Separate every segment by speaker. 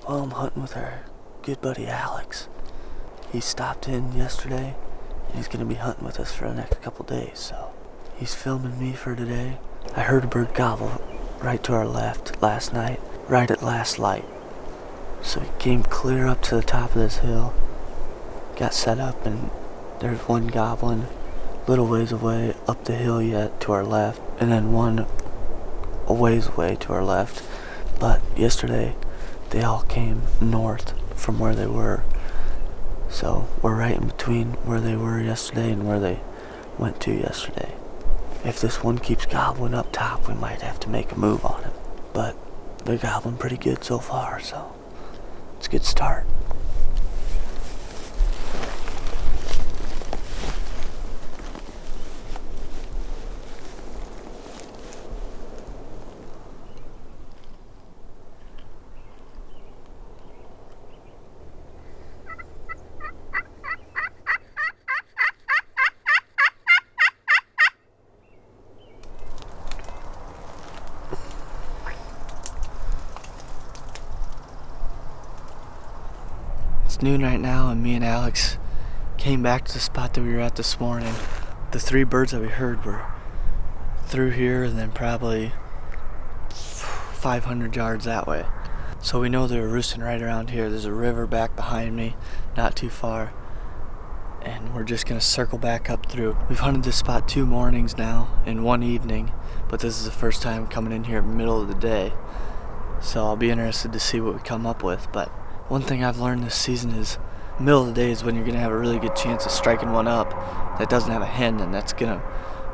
Speaker 1: Well, I'm hunting with our good buddy Alex. He stopped in yesterday, and he's gonna be hunting with us for the next couple days, so he's filming me for today. I heard a bird gobble right to our left last night, right at last light. So he came clear up to the top of this hill, got set up, and there's one gobbling a little ways away up the hill yet to our left, and then one a ways away to our left. But yesterday, they all came north from where they were. So we're right in between where they were yesterday and where they went to yesterday. If this one keeps gobbling up top, we might have to make a move on him. But they're gobbling pretty good so far, so it's a good start. It's noon right now, and me and Alex came back to the spot that we were at this morning. The 3 birds that we heard were through here and then probably 500 yards that way. So we know they were roosting right around here. There's a river back behind me, not too far. And we're just gonna circle back up through. We've hunted this spot 2 mornings now in 1 evening, but this is the first time coming in here middle of the day. So I'll be interested to see what we come up with. But one thing I've learned this season is middle of the day is when you're going to have a really good chance of striking one up that doesn't have a hen, and that's going to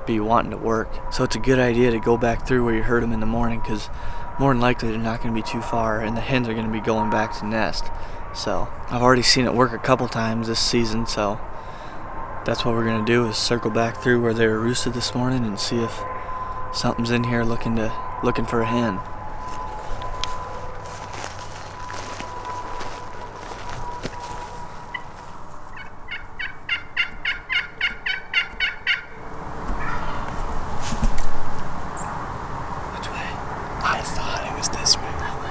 Speaker 1: be wanting to work. So it's a good idea to go back through where you heard them in the morning, because more than likely they're not going to be too far and the hens are going to be going back to nest. So I've already seen it work a couple times this season, so that's what we're going to do, is circle back through where they were roosted this morning and see if something's in here looking for a hen.
Speaker 2: I thought it was this way. That way.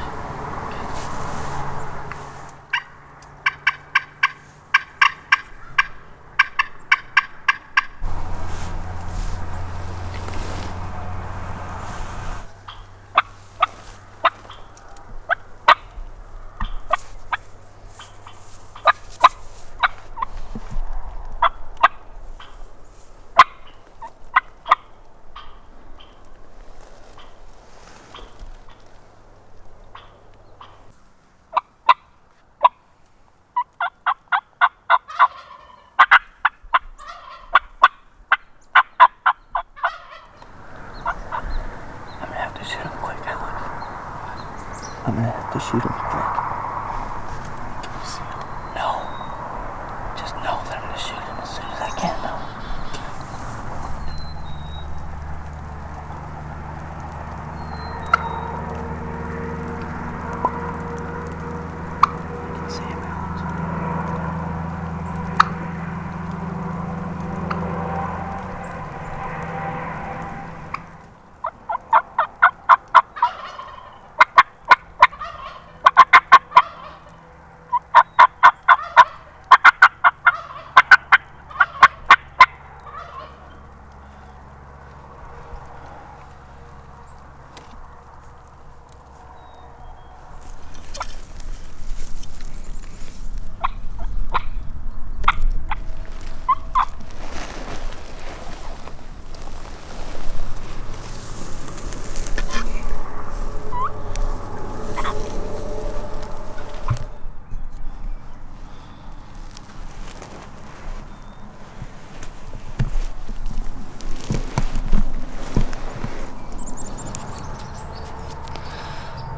Speaker 1: I'm gonna have to shoot him quick.
Speaker 2: Can you see him?
Speaker 1: No. Just know that I'm gonna shoot him as soon as I can, though. I can see him out.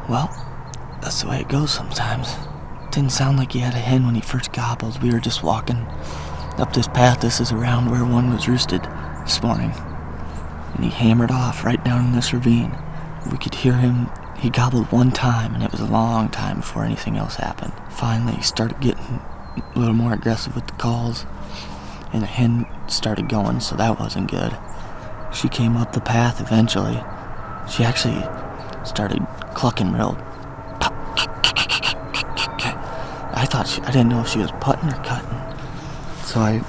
Speaker 1: Well, that's the way it goes sometimes. Didn't sound like he had a hen when he first gobbled. We were just walking up this path. This is around where one was roosted this morning. And he hammered off right down in this ravine. We could hear him. He gobbled one time, and it was a long time before anything else happened. Finally, he started getting a little more aggressive with the calls, and the hen started going, so that wasn't good. She came up the path eventually. She actually started clucking real. I didn't know if she was putting or cutting. So I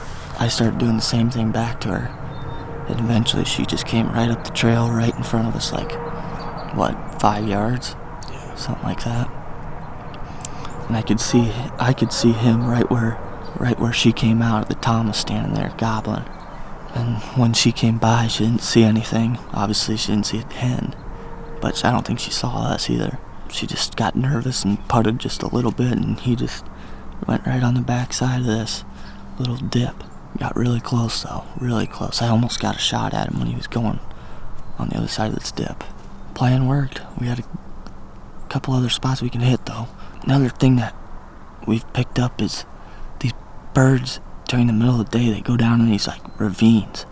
Speaker 1: started doing the same thing back to her. And eventually she just came right up the trail right in front of us, like, 5 yards?
Speaker 2: Yeah.
Speaker 1: Something like that. And I could see him right where she came out. The Tom was standing there gobbling. And when she came by, she didn't see anything. Obviously she didn't see a hen, but I don't think she saw us either. She just got nervous and putted just a little bit, and he just went right on the backside of this little dip. Got really close though, really close. I almost got a shot at him when he was going on the other side of this dip. Plan worked. We had a couple other spots we can hit though. Another thing that we've picked up is these birds during the middle of the day, they go down in these like ravines.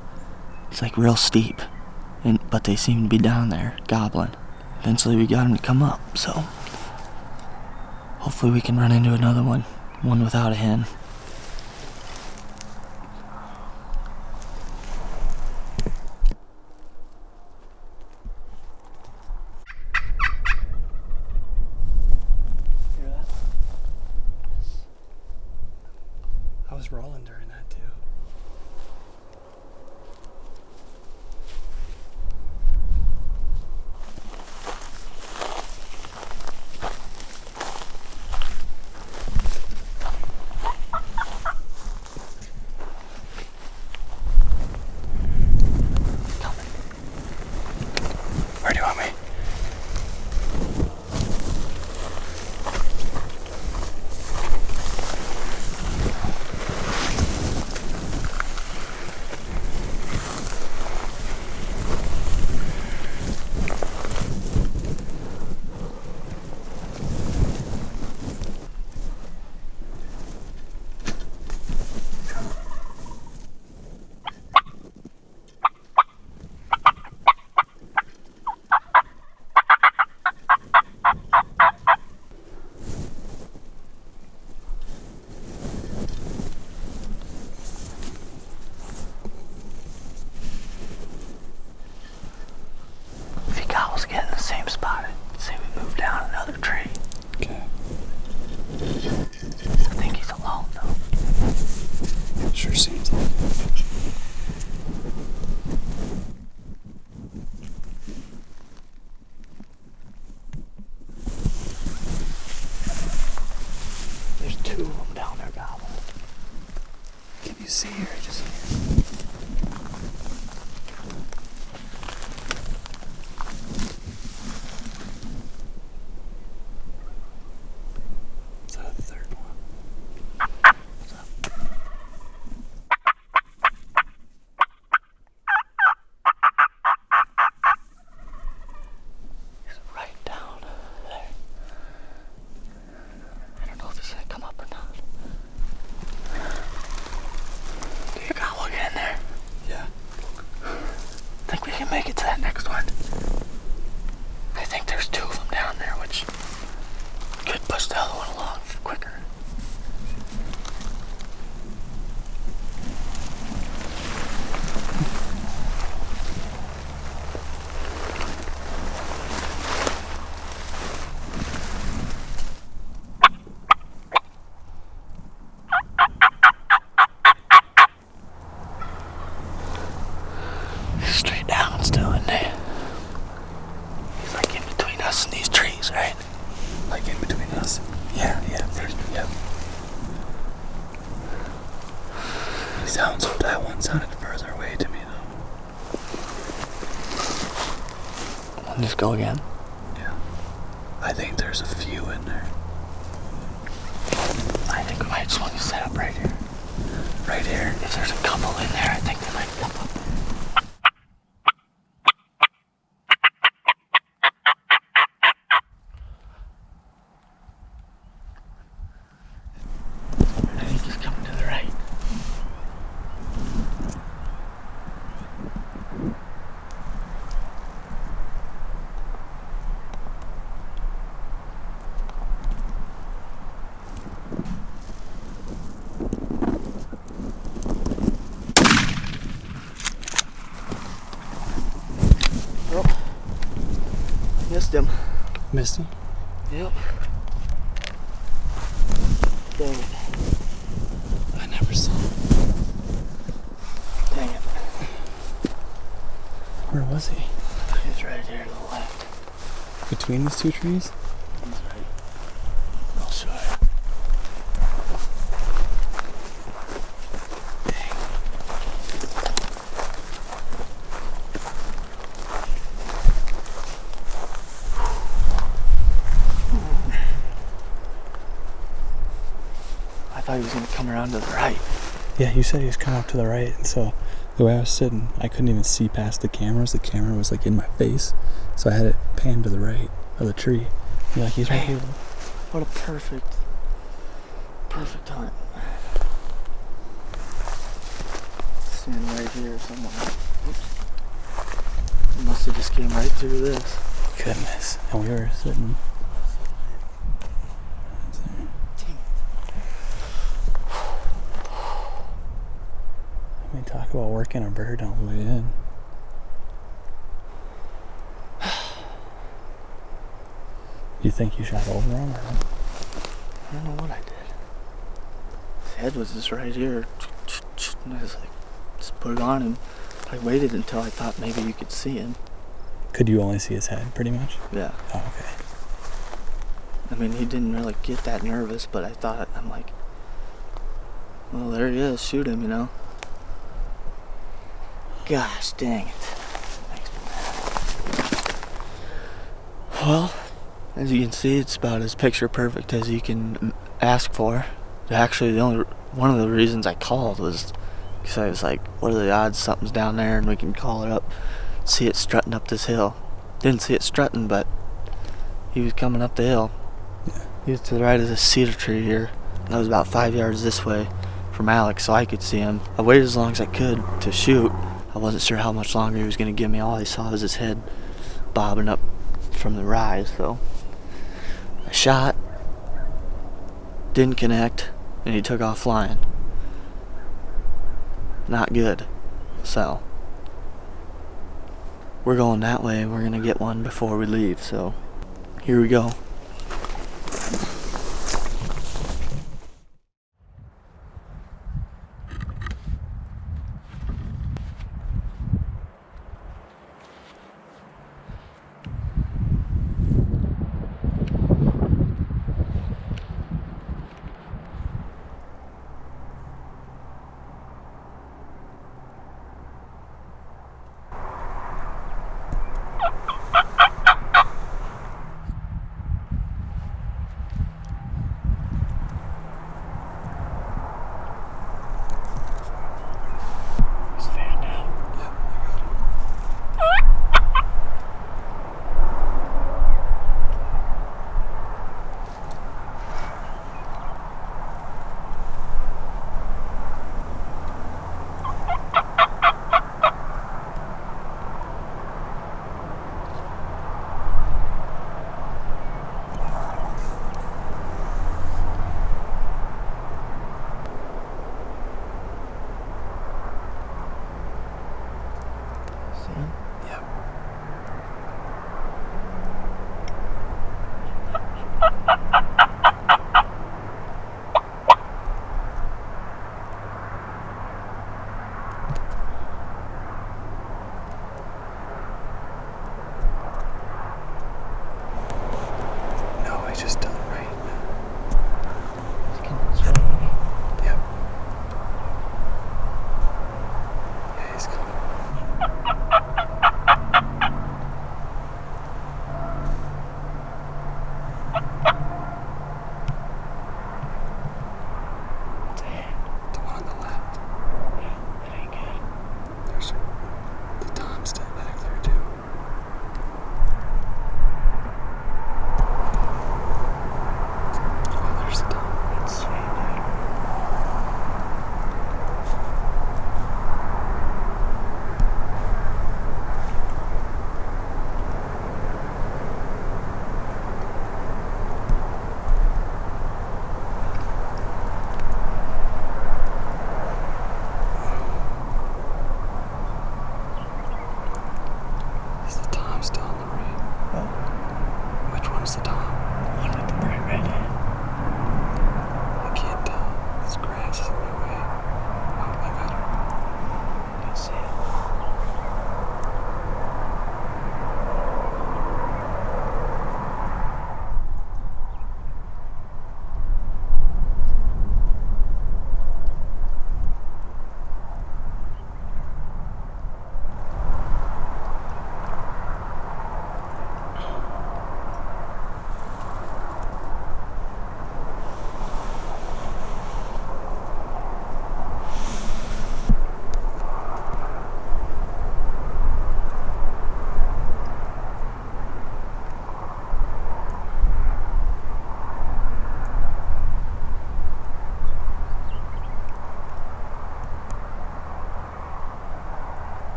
Speaker 1: It's like real steep, but they seem to be down there gobbling. Eventually we got them to come up, so hopefully we can run into another one without a hen.
Speaker 2: I was rolling during that too. Where do you want me?
Speaker 1: Get in the same spot. Say we move down another tree.
Speaker 2: Okay.
Speaker 1: I think he's alone though.
Speaker 2: Sure seems like it.
Speaker 1: There's 2 of them down there gobbling.
Speaker 2: Can you see her? Just is that the third one?
Speaker 1: What's up? He's right down there. I don't know if he's gonna come up or not. Do you got one in there?
Speaker 2: Yeah.
Speaker 1: Think we can make it to that next one? I think there's 2 of them down there, which could push the other one along quicker. Straight down still, isn't he? He's like in between us and these trees, right?
Speaker 2: Like in between us? Yeah. First, yep. That one sounded further away to me though.
Speaker 1: I'll just go again.
Speaker 2: Yeah. I think there's a few in there.
Speaker 1: I think we might just want to set up right here.
Speaker 2: Right here.
Speaker 1: If there's a couple in there, I think they might come up. I think he's coming to the right. Missed him.
Speaker 2: Missed him?
Speaker 1: Yep. Dang it.
Speaker 2: I never saw him.
Speaker 1: Dang it.
Speaker 2: Where was he?
Speaker 1: He's right here to the left.
Speaker 2: Between these two trees?
Speaker 1: He's right. I'll show you. I thought he was going to come around to the right.
Speaker 2: Yeah, you said he was coming up to the right, and so the way I was sitting, I couldn't even see past the cameras. The camera was like in my face, so I had it panned to the right of the tree. You're like, he's right here.
Speaker 1: What a perfect hunt. Standing right here somewhere. Oops. He must have just came right through this.
Speaker 2: Goodness. And we were sitting. I mean, talk about working a bird on the way in. You think you shot over him or not?
Speaker 1: I don't know what I did. His head was just right here. And I was like, just put it on him. I waited until I thought maybe you could see him.
Speaker 2: Could you only see his head, pretty much?
Speaker 1: Yeah.
Speaker 2: Oh, okay.
Speaker 1: I mean, he didn't really get that nervous, but I'm like, well, there he is. Shoot him, you know. Gosh dang it. Makes me mad. Well, as you can see, it's about as picture perfect as you can ask for. Actually, one of the reasons I called was because I was like, what are the odds something's down there and we can call it up, see it strutting up this hill. Didn't see it strutting, but he was coming up the hill.
Speaker 2: Yeah.
Speaker 1: He was to the right of this cedar tree here. And I was about 5 yards this way from Alex, so I could see him. I waited as long as I could to shoot. I wasn't sure how much longer he was going to give me. All I saw was his head bobbing up from the rise, so I shot, didn't connect, and he took off flying. Not good. So we're going that way, and we're going to get one before we leave, so here we go.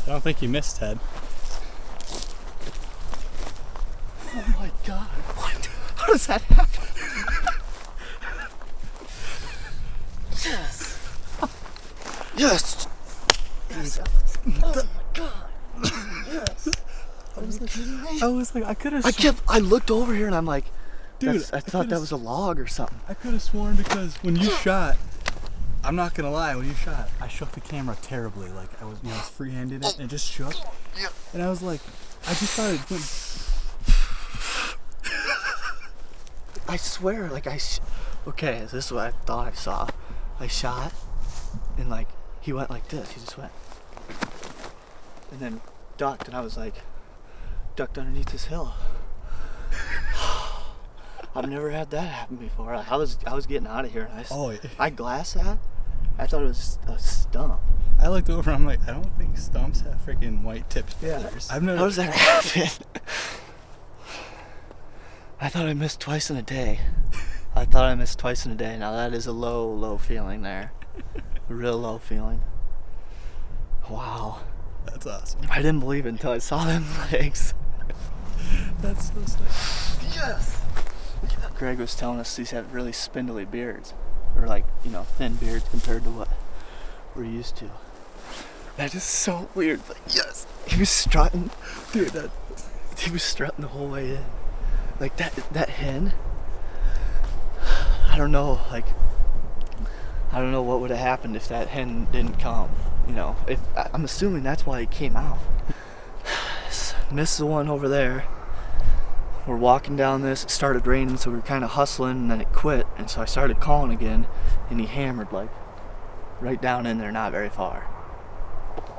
Speaker 2: don't think you missed, Ted.
Speaker 1: Oh my God! What? How does that happen? Yes. Yes. Yes. Oh my God. Yes.
Speaker 2: I was like, I could have.
Speaker 1: I looked over here and I'm like,
Speaker 2: dude,
Speaker 1: I thought that was a log or something.
Speaker 2: I could have sworn because when you shot, I'm not gonna lie, when you shot, I shook the camera terribly. Like I was freehanded it and it just shook.
Speaker 1: Yeah.
Speaker 2: And I was like, I just thought it went.
Speaker 1: I swear, like okay, this is what I thought I saw. I shot, and like he went like this. He just went, and then ducked, and I was like, ducked underneath this hill. I've never had that happen before. I was getting out of here, and I glassed that. I thought it was a stump.
Speaker 2: I looked over. I'm like, I don't think stumps have freaking white tipped feathers.
Speaker 1: How does that happen? I thought I missed twice in a day. Now that is a low feeling there. A real low feeling. Wow.
Speaker 2: That's awesome.
Speaker 1: I didn't believe it until I saw them legs.
Speaker 2: That's so sick.
Speaker 1: Yes. Greg was telling us these have really spindly beards. Or like, thin beards compared to what we're used to. That is so weird, but yes. He was strutting. Dude, he was strutting the whole way in. Like that hen, I don't know what would have happened if that hen didn't come. I'm assuming that's why he came out. Missed the one over there. We're walking down this, it started raining, so we were kind of hustling, and then it quit, and so I started calling again, and he hammered like right down in there, not very far.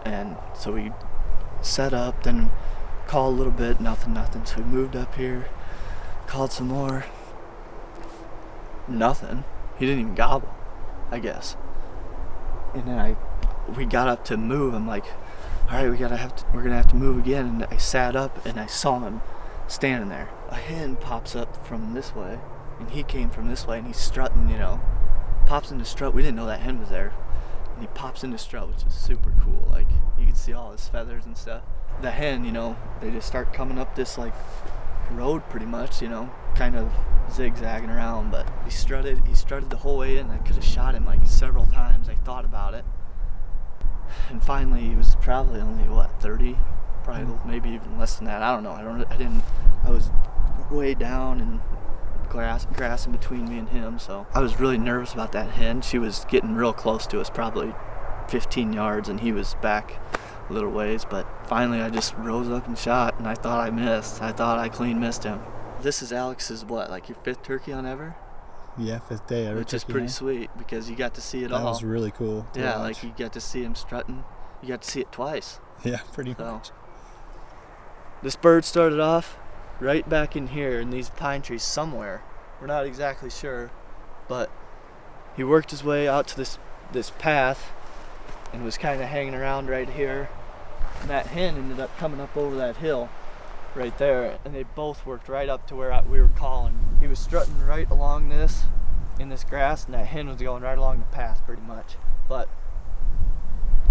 Speaker 1: And so we set up, then called a little bit, nothing, so we moved up here. Called some more. Nothing. He didn't even gobble, I guess. And then we got up to move. I'm like, all right, we're gonna have to move again. And I sat up and I saw him standing there. A hen pops up from this way, and he came from this way, and he's strutting. Pops into strut. We didn't know that hen was there, and he pops into strut, which is super cool. Like you can see all his feathers and stuff. The hen, they just start coming up this like road pretty much, kind of zigzagging around, but he strutted the whole way in. I could have shot him like several times. I thought about it, and finally he was probably only 30, probably maybe even less than that. I don't know. I was way down and grass in between me and him, so I was really nervous about that hen. She was getting real close to us, probably 15 yards, and he was back a little ways, but finally I just rose up and shot, and I thought I missed. I thought I clean missed him. This is Alex's like your 5th turkey hunt ever?
Speaker 2: Yeah, 5th day.
Speaker 1: Which is pretty sweet because you got to see it all.
Speaker 2: That was really cool.
Speaker 1: Yeah, like you got to see him strutting. You got to see it twice.
Speaker 2: Yeah, pretty much.
Speaker 1: This bird started off right back in here in these pine trees somewhere. We're not exactly sure, but he worked his way out to this path and was kind of hanging around right here. And that hen ended up coming up over that hill right there, and they both worked right up to where we were calling. He was strutting right along this in this grass, and that hen was going right along the path pretty much. But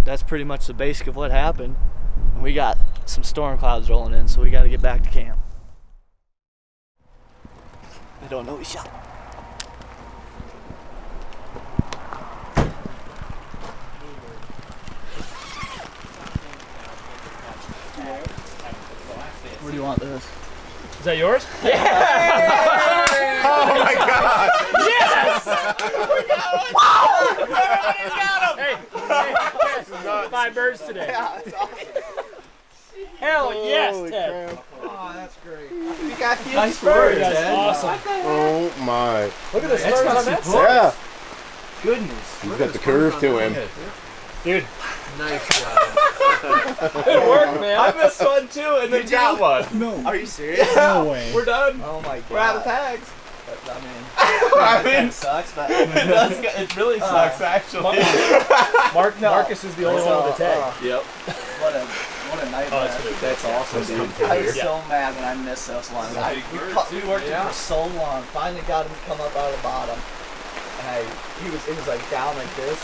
Speaker 1: that's pretty much the basic of what happened, and we got some storm clouds rolling in, so we got to get back to camp. I don't know, he shot. Where do you want this?
Speaker 3: Is that yours?
Speaker 4: Oh my God!
Speaker 3: Yes! We got one! Wow! Everybody's got them! Hey, 5 birds today.
Speaker 1: Yeah, that's awesome.
Speaker 3: Hell yes,
Speaker 4: Holy
Speaker 3: Ted.
Speaker 4: crap.
Speaker 1: Oh, that's great. You got huge
Speaker 3: Nice
Speaker 1: birds,
Speaker 3: bird. That's
Speaker 1: Ted.
Speaker 3: awesome.
Speaker 4: Oh my.
Speaker 3: Look at the spurs on that side.
Speaker 4: Yeah.
Speaker 1: Goodness.
Speaker 4: He's got the curve to him.
Speaker 3: Dude,
Speaker 5: Nice job.
Speaker 3: good work, man.
Speaker 5: I missed one too and then got one.
Speaker 2: No.
Speaker 1: Are you serious?
Speaker 2: No way.
Speaker 5: We're done.
Speaker 1: Oh my god.
Speaker 5: We're out of tags.
Speaker 1: I mean, that sucks, but
Speaker 5: It really sucks actually.
Speaker 3: Marcus is the only one with a tag.
Speaker 5: Yep.
Speaker 1: what a nightmare.
Speaker 3: Oh, that's good.
Speaker 1: That's awesome, dude. I was so mad when I missed this one. We worked him for so long. Finally got him to come up out of the bottom, and it was like down like this,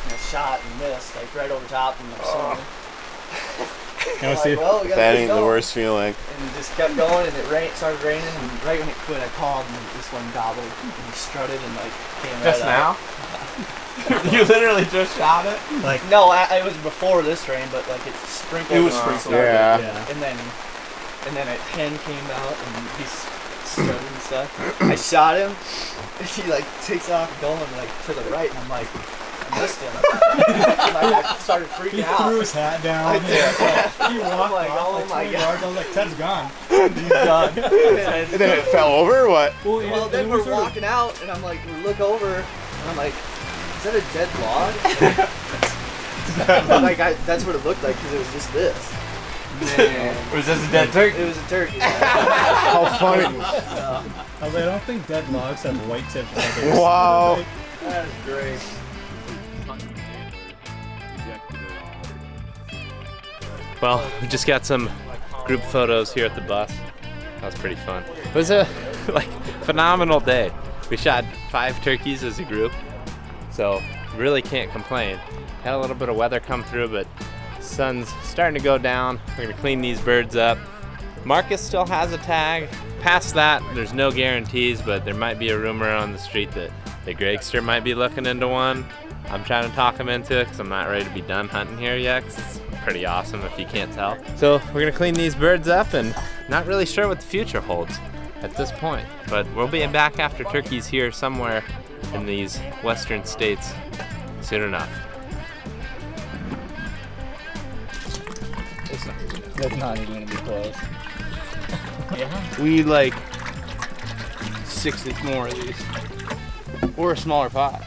Speaker 1: and I shot and missed like right over top of him.
Speaker 2: You want to see?
Speaker 6: Well, we gotta
Speaker 4: That
Speaker 6: keep
Speaker 4: ain't the
Speaker 6: going.
Speaker 4: worst feeling.
Speaker 6: And it just kept going, and it started raining, and right when it quit, I called, and this one gobbled, and he strutted, and like came right
Speaker 5: Just
Speaker 6: out.
Speaker 5: now? You literally just shot it?
Speaker 6: Like no, it was before this rain, but like it sprinkled.
Speaker 5: It was
Speaker 6: and
Speaker 5: sprinkled.
Speaker 6: started,
Speaker 4: Yeah.
Speaker 6: And then a hen came out, and he strutted and stuff. I shot him. And he like takes off going like to the right, and I'm like, I missed him. Like, I started freaking out.
Speaker 2: He threw his hat down. He walked
Speaker 6: like,
Speaker 2: off
Speaker 6: oh
Speaker 2: like
Speaker 6: my
Speaker 2: 20
Speaker 6: God.
Speaker 2: yards. I was like, Ted's gone.
Speaker 6: He's done.
Speaker 4: And then it fell over or what?
Speaker 6: Well, then we're walking out, and I'm like, we look over, and I'm like, is that a dead log? Like, that's what it looked like, because it was just this. Man.
Speaker 5: Was this a dead turkey?
Speaker 6: It was a turkey.
Speaker 4: How funny.
Speaker 2: I was like, I don't think dead logs have white tip feathers.
Speaker 4: Wow.
Speaker 6: That is great.
Speaker 7: Well, we just got some group photos here at the bus. That was pretty fun. It was a phenomenal day. We shot 5 turkeys as a group, so really can't complain. Had a little bit of weather come through, but sun's starting to go down. We're gonna clean these birds up. Marcus still has a tag. Past that, there's no guarantees, but there might be a rumor on the street that the Gregster might be looking into one. I'm trying to talk him into it because I'm not ready to be done hunting here yet, 'cause it's pretty awesome if you can't tell. So we're gonna clean these birds up, and not really sure what the future holds at this point. But we'll be back after turkeys here somewhere in these western states soon enough.
Speaker 6: That's not even going to be close.
Speaker 5: We need like 60 more of these. Or a smaller pot.